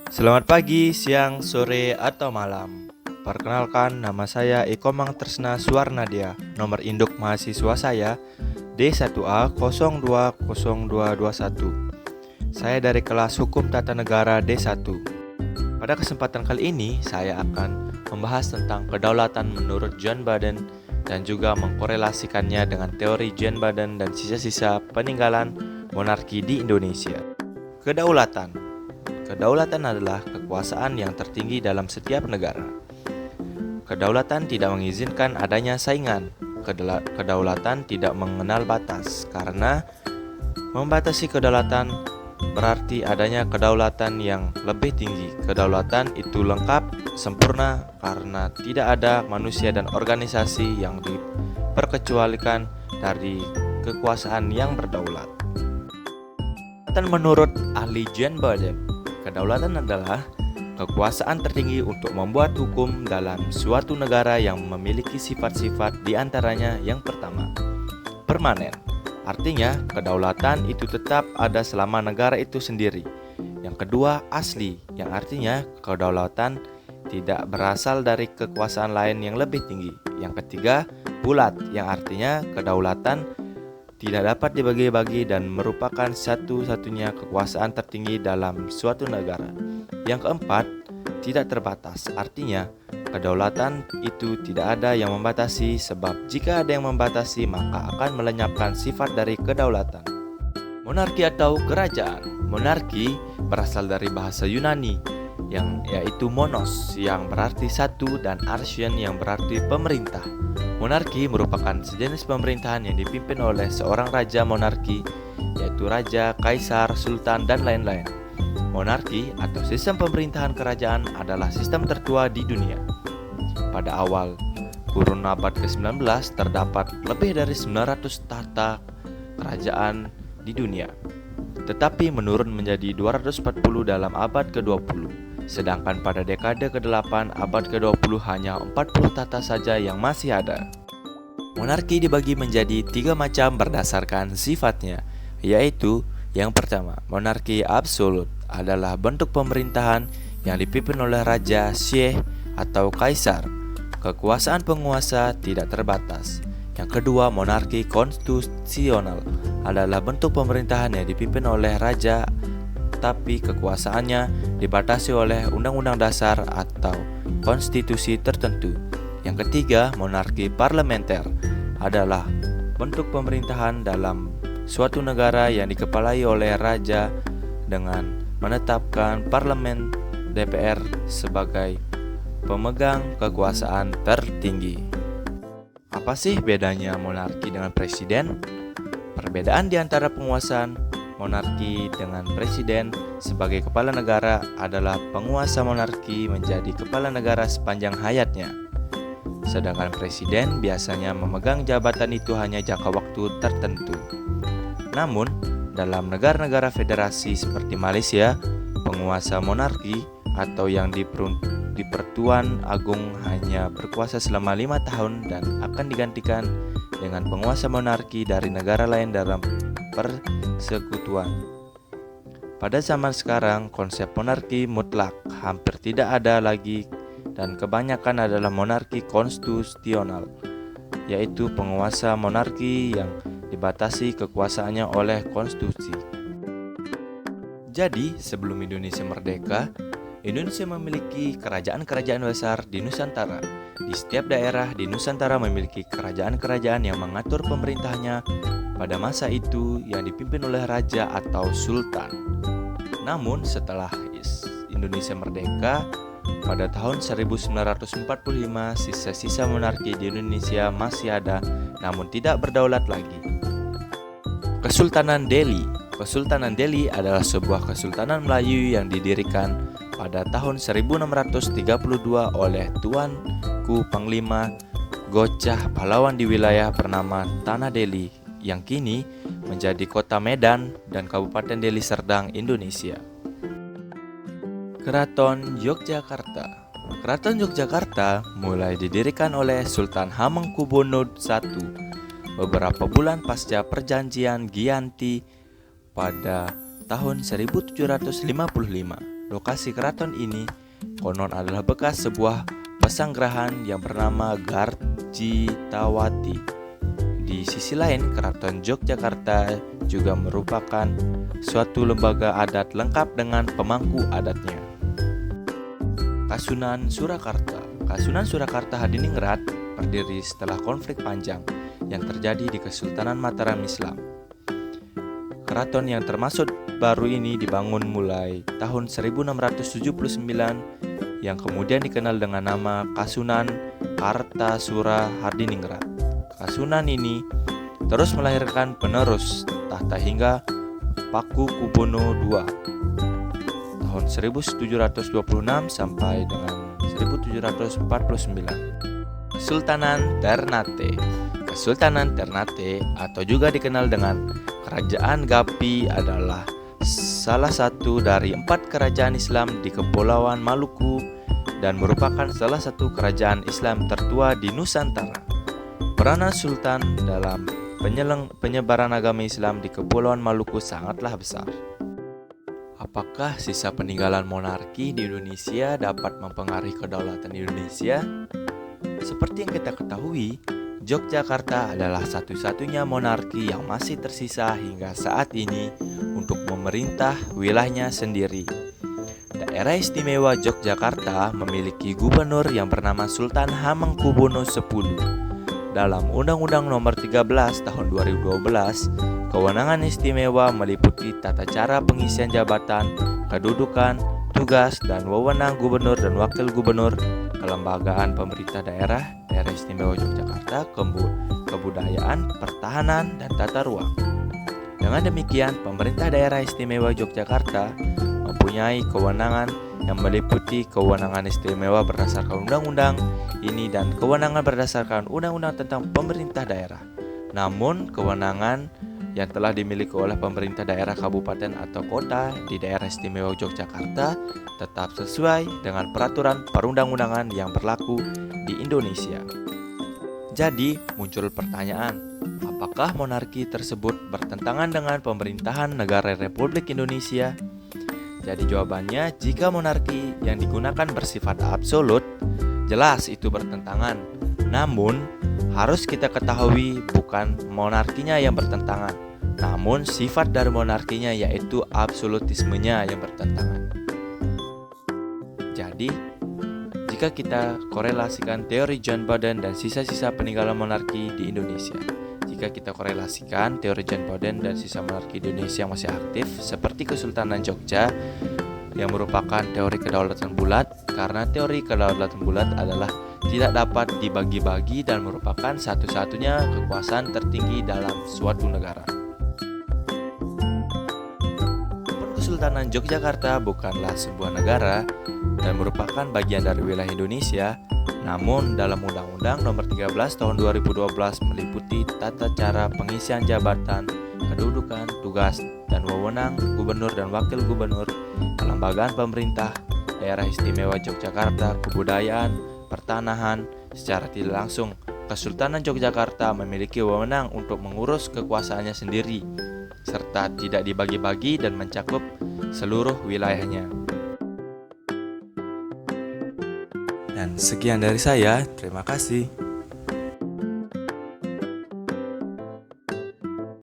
Selamat pagi, siang, sore, atau malam. Perkenalkan, nama saya Eko Mang Tresna Suwarnadia. Nomor induk mahasiswa saya D1A 020221. Saya dari kelas Hukum Tata Negara D1. Pada kesempatan kali ini, saya akan membahas tentang kedaulatan menurut John Budden dan juga mengkorelasikannya dengan teori John Budden dan sisa-sisa peninggalan monarki di Indonesia. Kedaulatan adalah kekuasaan yang tertinggi dalam setiap negara. Kedaulatan tidak mengizinkan adanya saingan. Kedaulatan tidak mengenal batas, karena membatasi kedaulatan berarti adanya kedaulatan yang lebih tinggi. Kedaulatan itu lengkap, sempurna, karena tidak ada manusia dan organisasi yang diperkecualikan dari kekuasaan yang berdaulat. Menurut ahli John Budden, kedaulatan adalah kekuasaan tertinggi untuk membuat hukum dalam suatu negara yang memiliki sifat-sifat, di antaranya yang pertama, permanen. Artinya, kedaulatan itu tetap ada selama negara itu sendiri. Yang kedua, asli, yang artinya kedaulatan tidak berasal dari kekuasaan lain yang lebih tinggi. Yang ketiga, bulat, yang artinya kedaulatan tidak dapat dibagi-bagi dan merupakan satu-satunya kekuasaan tertinggi dalam suatu negara. Yang keempat, tidak terbatas. Artinya, kedaulatan itu tidak ada yang membatasi, sebab jika ada yang membatasi maka akan melenyapkan sifat dari kedaulatan. Monarki atau kerajaan. Monarki berasal dari bahasa Yunani yang yaitu monos, yang berarti satu, dan archion, yang berarti pemerintah. Monarki merupakan sejenis pemerintahan yang dipimpin oleh seorang raja monarki, yaitu raja, kaisar, sultan, dan lain-lain. Monarki atau sistem pemerintahan kerajaan adalah sistem tertua di dunia. Pada awal kurun abad ke-19 terdapat lebih dari 900 tahta kerajaan di dunia, tetapi menurun menjadi 240 dalam abad ke-20. Sedangkan pada dekade ke-8 abad ke-20 hanya 40 tahta saja yang masih ada. Monarki dibagi menjadi 3 macam berdasarkan sifatnya, yaitu yang pertama, monarki absolut adalah bentuk pemerintahan yang dipimpin oleh raja, syekh, atau kaisar. Kekuasaan penguasa tidak terbatas. Yang kedua, monarki konstitusional adalah bentuk pemerintahan yang dipimpin oleh raja, tapi kekuasaannya dibatasi oleh undang-undang dasar atau konstitusi tertentu. Yang ketiga, monarki parlementer adalah bentuk pemerintahan dalam suatu negara yang dikepalai oleh raja dengan menetapkan parlemen DPR sebagai pemegang kekuasaan tertinggi. Apa sih bedanya monarki dengan presiden? Perbedaan di antara penguasaan monarki dengan presiden sebagai kepala negara adalah penguasa monarki menjadi kepala negara sepanjang hayatnya, sedangkan presiden biasanya memegang jabatan itu hanya jangka waktu tertentu. Namun, dalam negara-negara federasi seperti Malaysia, penguasa monarki atau yang di Pertuan Agung hanya berkuasa selama 5 tahun dan akan digantikan dengan penguasa monarki dari negara lain dalam persekutuan. Pada zaman sekarang, konsep monarki mutlak hampir tidak ada lagi dan kebanyakan adalah monarki konstitusional, yaitu penguasa monarki yang dibatasi kekuasaannya oleh konstitusi. Jadi, sebelum Indonesia merdeka, Indonesia memiliki kerajaan-kerajaan besar di Nusantara. Di setiap daerah di Nusantara memiliki kerajaan-kerajaan yang mengatur pemerintahnya pada masa itu yang dipimpin oleh raja atau sultan. Namun setelah Indonesia merdeka pada tahun 1945, sisa-sisa monarki di Indonesia masih ada namun tidak berdaulat lagi. Kesultanan Delhi. Kesultanan Delhi adalah sebuah kesultanan Melayu yang didirikan pada tahun 1632 oleh Tuanku Panglima Gocah Pahlawan di wilayah bernama Tanah Delhi, yang kini menjadi kota Medan dan Kabupaten Deli Serdang, Indonesia. Keraton Yogyakarta. Keraton Yogyakarta mulai didirikan oleh Sultan Hamengkubuwono I beberapa bulan pasca perjanjian Giyanti pada tahun 1755. Lokasi keraton ini konon adalah bekas sebuah pesanggrahan yang bernama Garjitawati. Di sisi lain, Keraton Yogyakarta juga merupakan suatu lembaga adat lengkap dengan pemangku adatnya. Kasunan Surakarta. Kasunan Surakarta Hadiningrat berdiri setelah konflik panjang yang terjadi di Kesultanan Mataram Islam. Keraton yang termasuk baru ini dibangun mulai tahun 1679 yang kemudian dikenal dengan nama Kasunan Kartasura Hadiningrat. Kasunan ini terus melahirkan penerus tahta hingga Pakukubono II tahun 1726 sampai dengan 1749. Kesultanan Ternate. Kesultanan Ternate atau juga dikenal dengan Kerajaan Gapi adalah salah satu dari 4 kerajaan Islam di Kepulauan Maluku dan merupakan salah satu kerajaan Islam tertua di Nusantara. Peranan Sultan dalam penyebaran agama Islam di Kepulauan Maluku sangatlah besar. Apakah sisa peninggalan monarki di Indonesia dapat mempengaruhi kedaulatan Indonesia? Seperti yang kita ketahui, Yogyakarta adalah satu-satunya monarki yang masih tersisa hingga saat ini untuk memerintah wilayahnya sendiri. Daerah Istimewa Yogyakarta memiliki gubernur yang bernama Sultan Hamengkubuwono X. Dalam Undang-Undang Nomor 13 Tahun 2012, kewenangan istimewa meliputi tata cara pengisian jabatan, kedudukan, tugas, dan wewenang gubernur dan wakil gubernur, kelembagaan pemerintah daerah Istimewa Yogyakarta, kebudayaan, pertahanan, dan tata ruang. Dengan demikian, pemerintah daerah istimewa Yogyakarta mempunyai kewenangan yang meliputi kewenangan istimewa berdasarkan undang-undang ini dan kewenangan berdasarkan undang-undang tentang pemerintah daerah. Namun, kewenangan yang telah dimiliki oleh pemerintah daerah kabupaten atau kota di daerah istimewa Yogyakarta tetap sesuai dengan peraturan perundang-undangan yang berlaku di Indonesia. Jadi, muncul pertanyaan, apakah monarki tersebut bertentangan dengan pemerintahan negara Republik Indonesia? Jadi jawabannya, jika monarki yang digunakan bersifat absolut, jelas itu bertentangan. Namun, harus kita ketahui bukan monarkinya yang bertentangan, namun sifat dari monarkinya yaitu absolutismenya yang bertentangan. Jadi, jika kita korelasikan teori John Bowden dan sisa-sisa peninggalan monarki di Indonesia, jika kita korelasikan teori John Bowden dan sisa monarki di Indonesia yang masih aktif, seperti Kesultanan Jogja yang merupakan teori kedaulatan bulat, karena teori kedaulatan bulat adalah tidak dapat dibagi-bagi dan merupakan satu-satunya kekuasaan tertinggi dalam suatu negara. Kesultanan Yogyakarta bukanlah sebuah negara dan merupakan bagian dari wilayah Indonesia, namun dalam Undang-Undang Nomor 13 Tahun 2012 meliputi tata cara pengisian jabatan, kedudukan, tugas, dan wewenang gubernur dan wakil gubernur, kelembagaan pemerintah, daerah istimewa Yogyakarta, kebudayaan, pertanahan. Secara tidak langsung, Kesultanan Yogyakarta memiliki wewenang untuk mengurus kekuasaannya sendiri, serta tidak dibagi-bagi dan mencakup seluruh wilayahnya. Dan sekian dari saya, terima kasih.